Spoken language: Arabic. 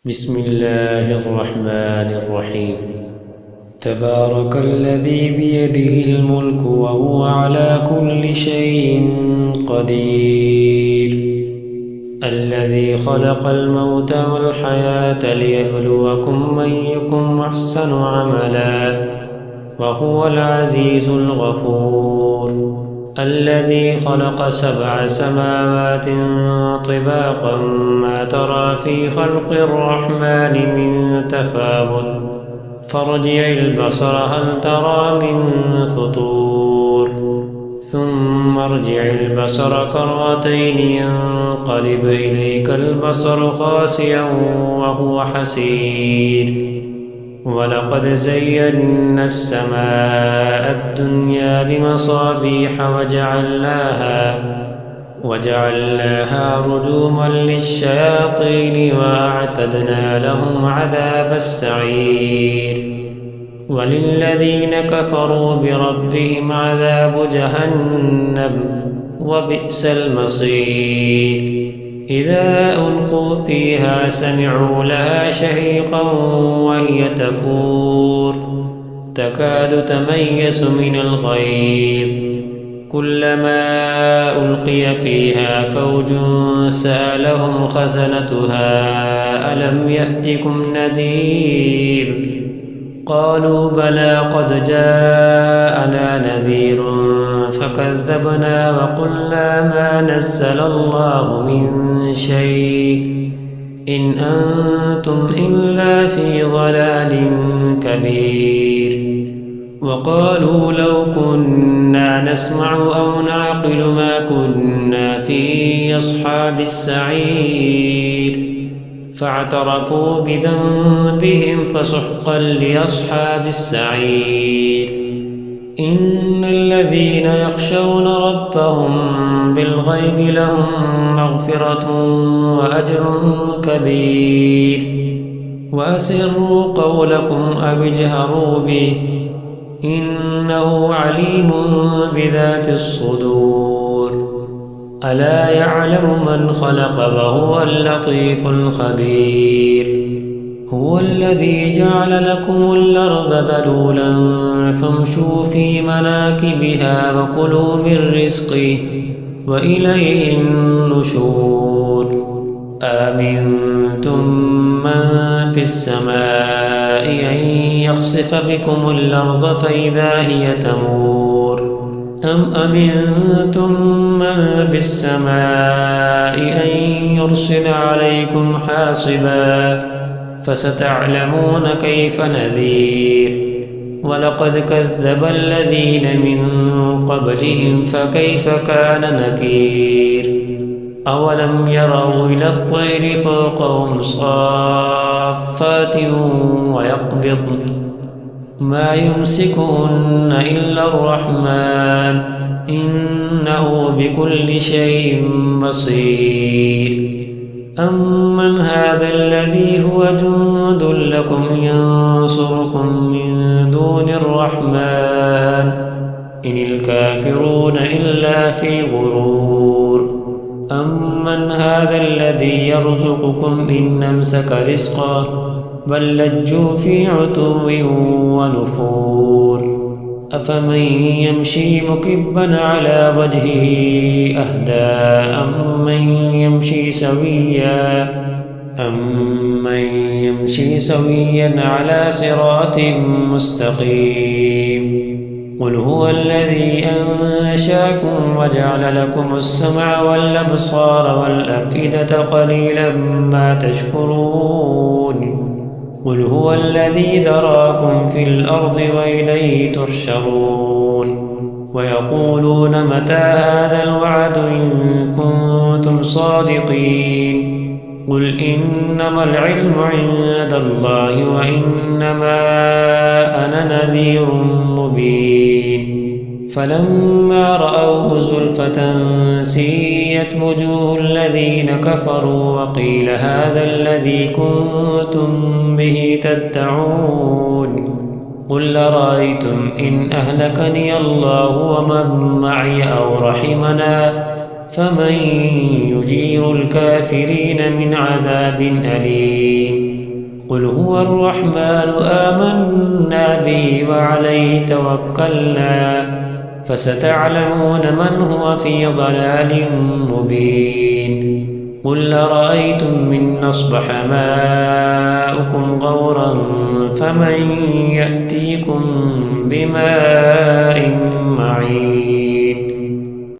بسم الله الرحمن الرحيم. تبارك الذي بيده الملك وهو على كل شيء قدير، الذي خلق الموت والحياة ليبلوكم أيكم أحسن عملا وهو العزيز الغفور، الذي خلق 7 سماوات طباقا ما ترى في خلق الرحمن من تفاوت، فارجع البصر هل ترى من فطور، ثم ارجع البصر كرتين ينقلب إليك البصر خاسئا وهو حسير، ولقد زينا السماء الدنيا بمصابيح وجعلناها رجوما للشياطين وأعتدنا لهم عذاب السعير، وللذين كفروا بربهم عذاب جهنم وبئس المصير. إذا ألقوا فيها سمعوا لها شهيقا وهي تفور تكاد تميز من الغيظ، كلما ألقي فيها فوج سألهم خزنتها ألم يأتكم نذير، قالوا بلى قد جاءنا نذير فكذبنا وقلنا ما نزل الله من شيء إن أنتم إلا في ضلال كبير. وقالوا لو كنا نسمع أو نعقل ما كنا في أصحاب السعير، فاعترفوا بذنبهم فسحقا لأصحاب السعير. إن الذين يخشون ربهم بالغيب لهم مغفرة وأجر كبير. وأسروا قولكم أو اجهروا به إنه عليم بذات الصدور. ألا يعلم من خلق وهو اللطيف الخبير. هو الذي جعل لكم الأرض ذلولا فامشوا في مناكبها وكلوا من رزقه وإليه النشور. آمنتم من في السماء أن يخسف بكم الأرض فإذا هي تمور، أم أمنتم من في السماء أن يرسل عليكم حاصبا، فستعلمون كيف نذير. ولقد كذب الذين من قبلهم فكيف كان نكير. أولم يروا إلى الطير فوقهم صافات ويقبضن ما يمسكهن إلا الرحمن إنه بكل شيء بصير. أمن هذا الذي هو جند لكم ينصركم من دون الرحمن إن الكافرون إلا في غرور. أمن هذا الذي يرزقكم إن أمسك رزقه بل لجوا في عتو ونفور. أفمن يمشي مكبا على وجهه أهدى أمن يمشي سويا على صراط مستقيم. قل هو الذي أنشاكم وجعل لكم السمع والأبصار والأفئدة قليلا ما تشكرون. قل هو الذي ذراكم في الأرض وإليه تحشرون. ويقولون متى هذا الوعد إن كنتم صادقين. قل إنما العلم عند الله وإنما أنا نذير مبين. فلما رأوه زلفة سيئت وجوه الذين كفروا وقيل هذا الذي كنتم به تدعون. قل أرأيتم إن أهلكني الله ومن معي أو رحمنا فمن يجير الكافرين من عذاب أليم قل هو الرحمن آمنا به وعليه توكلنا فستعلمون من هو في ضلال مبين قل أرأيتم إن أصبح ماؤكم غورا فمن يأتيكم بماء معين